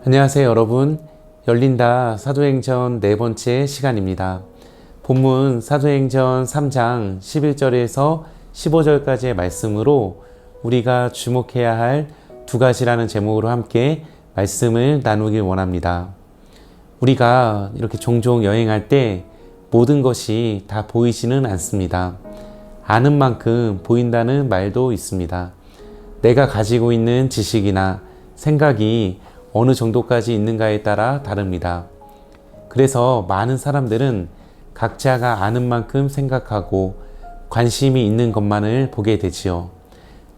안녕하세요 여러분. 열린다 사도행전 네 번째 시간입니다. 본문 사도행전 3장 11절에서 15절까지의 말씀으로 우리가 주목해야 할 두 가지라는 제목으로 함께 말씀을 나누길 원합니다. 우리가 이렇게 종종 여행할 때 모든 것이 다 보이지는 않습니다. 아는 만큼 보인다는 말도 있습니다. 내가 가지고 있는 지식이나 생각이 어느 정도까지 있는가에 따라 다릅니다. 그래서 많은 사람들은 각자가 아는 만큼 생각하고 관심이 있는 것만을 보게 되지요.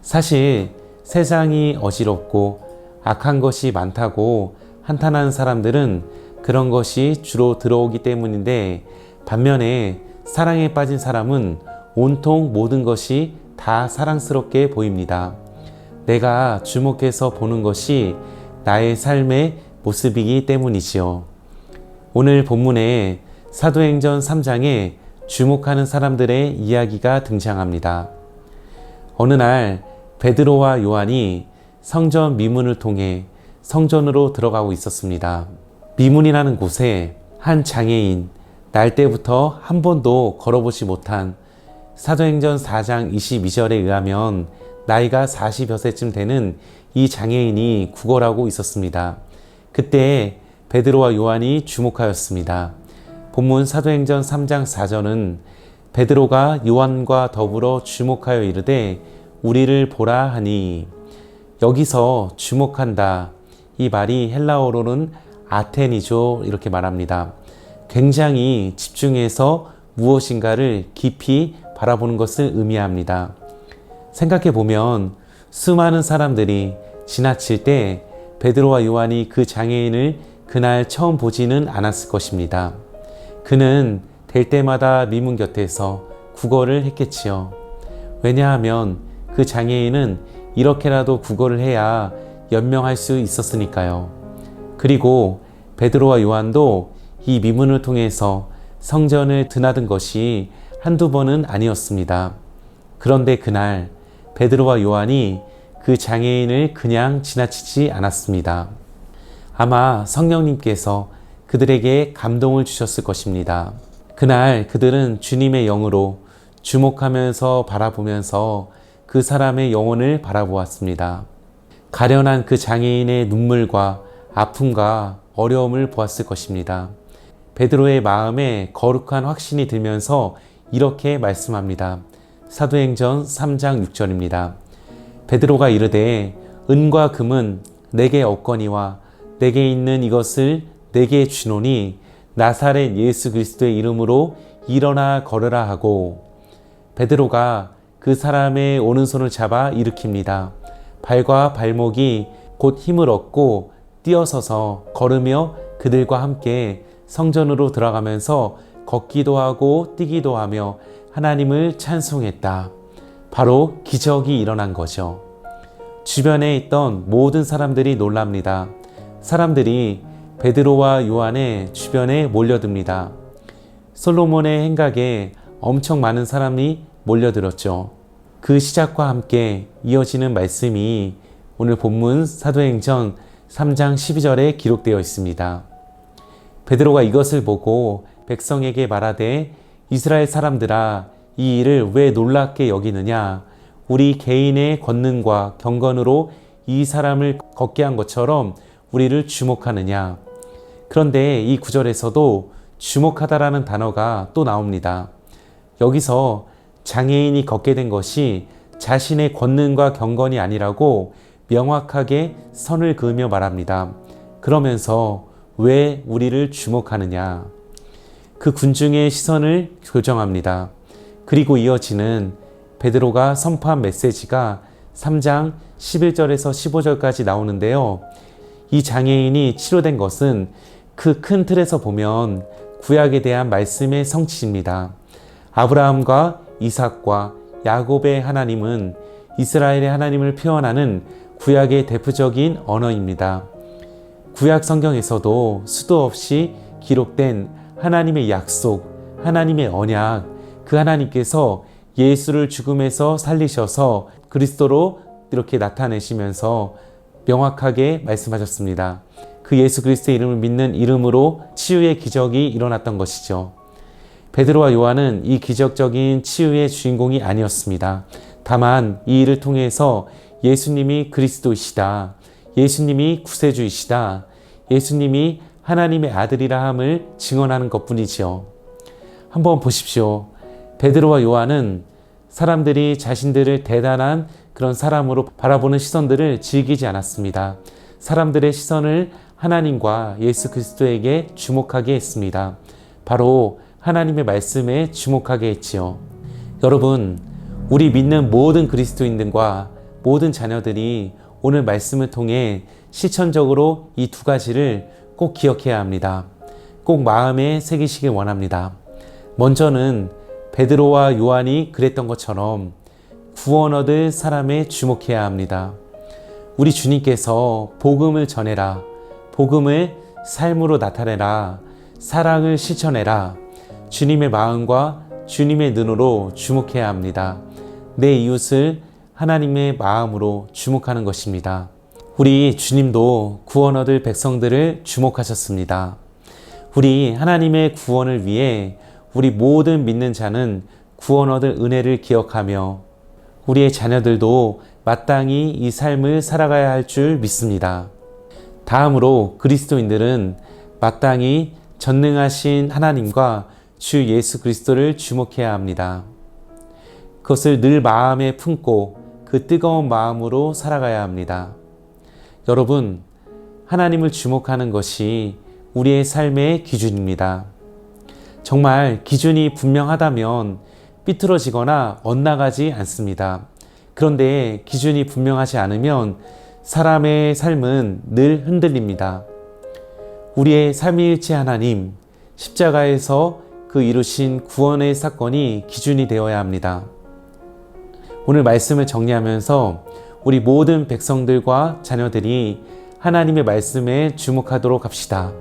사실 세상이 어지럽고 악한 것이 많다고 한탄하는 사람들은 그런 것이 주로 들어오기 때문인데, 반면에 사랑에 빠진 사람은 온통 모든 것이 다 사랑스럽게 보입니다. 내가 주목해서 보는 것이 나의 삶의 모습이기 때문이지요. 오늘 본문에 사도행전 3장에 주목하는 사람들의 이야기가 등장합니다. 어느 날 베드로와 요한이 성전 미문을 통해 성전으로 들어가고 있었습니다. 미문이라는 곳에 한 장애인, 날 때부터 한 번도 걸어보지 못한, 사도행전 4장 22절에 의하면 나이가 40여 세쯤 되는 이 장애인이 구걸하고 있었습니다. 그때 베드로와 요한이 주목하였습니다. 본문 사도행전 3장 4절은 베드로가 요한과 더불어 주목하여 이르되 우리를 보라 하니, 여기서 주목한다, 이 말이 헬라어로는 아테니죠, 이렇게 말합니다. 굉장히 집중해서 무엇인가를 깊이 바라보는 것을 의미합니다. 생각해 보면 수많은 사람들이 지나칠 때 베드로와 요한이 그 장애인을 그날 처음 보지는 않았을 것입니다. 그는 될 때마다 미문 곁에서 구걸을 했겠지요. 왜냐하면 그 장애인은 이렇게라도 구걸을 해야 연명할 수 있었으니까요. 그리고 베드로와 요한도 이 미문을 통해서 성전을 드나든 것이 한두 번은 아니었습니다. 그런데 그날 베드로와 요한이 그 장애인을 그냥 지나치지 않았습니다. 아마 성령님께서 그들에게 감동을 주셨을 것입니다. 그날 그들은 주님의 영으로 주목하면서 바라보면서 그 사람의 영혼을 바라보았습니다. 가련한 그 장애인의 눈물과 아픔과 어려움을 보았을 것입니다. 베드로의 마음에 거룩한 확신이 들면서 이렇게 말씀합니다. 사도행전 3장 6절입니다. 베드로가 이르되 은과 금은 내게 없거니와 내게 있는 이것을 내게 주노니 나사렛 예수 그리스도의 이름으로 일어나 걸으라 하고, 베드로가 그 사람의 오른손을 잡아 일으킵니다. 발과 발목이 곧 힘을 얻고 뛰어서서 걸으며 그들과 함께 성전으로 들어가면서 걷기도 하고 뛰기도 하며 하나님을 찬송했다. 바로 기적이 일어난 거죠. 주변에 있던 모든 사람들이 놀랍니다. 사람들이 베드로와 요한의 주변에 몰려듭니다. 솔로몬의 행각에 엄청 많은 사람이 몰려들었죠. 그 시작과 함께 이어지는 말씀이 오늘 본문 사도행전 3장 12절에 기록되어 있습니다. 베드로가 이것을 보고 백성에게 말하되 이스라엘 사람들아, 이 일을 왜 놀랍게 여기느냐? 우리 개인의 권능과 경건으로 이 사람을 걷게 한 것처럼 우리를 주목하느냐? 그런데 이 구절에서도 주목하다라는 단어가 또 나옵니다. 여기서 장애인이 걷게 된 것이 자신의 권능과 경건이 아니라고 명확하게 선을 그으며 말합니다. 그러면서 왜 우리를 주목하느냐? 그 군중의 시선을 교정합니다. 그리고 이어지는 베드로가 선포한 메시지가 3장 11절에서 15절까지 나오는데요. 이 장애인이 치료된 것은 그 큰 틀에서 보면 구약에 대한 말씀의 성취입니다. 아브라함과 이삭과 야곱의 하나님은 이스라엘의 하나님을 표현하는 구약의 대표적인 언어입니다. 구약 성경에서도 수도 없이 기록된 하나님의 약속, 하나님의 언약, 그 하나님께서 예수를 죽음에서 살리셔서 그리스도로 이렇게 나타내시면서 명확하게 말씀하셨습니다. 그 예수 그리스도의 이름을 믿는 이름으로 치유의 기적이 일어났던 것이죠. 베드로와 요한은 이 기적적인 치유의 주인공이 아니었습니다. 다만 이 일을 통해서 예수님이 그리스도이시다, 예수님이 구세주이시다, 예수님이 하나님의 아들이라 함을 증언하는 것뿐이지요. 한번 보십시오. 베드로와 요한은 사람들이 자신들을 대단한 그런 사람으로 바라보는 시선들을 즐기지 않았습니다. 사람들의 시선을 하나님과 예수 그리스도에게 주목하게 했습니다. 바로 하나님의 말씀에 주목하게 했지요. 여러분, 우리 믿는 모든 그리스도인들과 모든 자녀들이 오늘 말씀을 통해 실천적으로 이 두 가지를 꼭 기억해야 합니다. 꼭 마음에 새기시길 원합니다. 먼저는 베드로와 요한이 그랬던 것처럼 구원 얻을 사람에 주목해야 합니다. 우리 주님께서 복음을 전해라, 복음을 삶으로 나타내라, 사랑을 실천해라, 주님의 마음과 주님의 눈으로 주목해야 합니다. 내 이웃을 하나님의 마음으로 주목하는 것입니다. 우리 주님도 구원 얻을 백성들을 주목하셨습니다. 우리 하나님의 구원을 위해 우리 모든 믿는 자는 구원 얻을 은혜를 기억하며 우리의 자녀들도 마땅히 이 삶을 살아가야 할 줄 믿습니다. 다음으로 그리스도인들은 마땅히 전능하신 하나님과 주 예수 그리스도를 주목해야 합니다. 그것을 늘 마음에 품고 그 뜨거운 마음으로 살아가야 합니다. 여러분, 하나님을 주목하는 것이 우리의 삶의 기준입니다. 정말 기준이 분명하다면 삐뚤어지거나 엇나가지 않습니다. 그런데 기준이 분명하지 않으면 사람의 삶은 늘 흔들립니다. 우리의 삼위일체 하나님, 십자가에서 그 이루신 구원의 사건이 기준이 되어야 합니다. 오늘 말씀을 정리하면서 우리 모든 백성들과 자녀들이 하나님의 말씀에 주목하도록 합시다.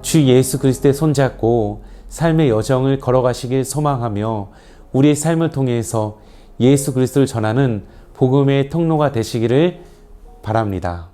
주 예수 그리스도의 손잡고 삶의 여정을 걸어가시길 소망하며 우리의 삶을 통해서 예수 그리스도를 전하는 복음의 통로가 되시기를 바랍니다.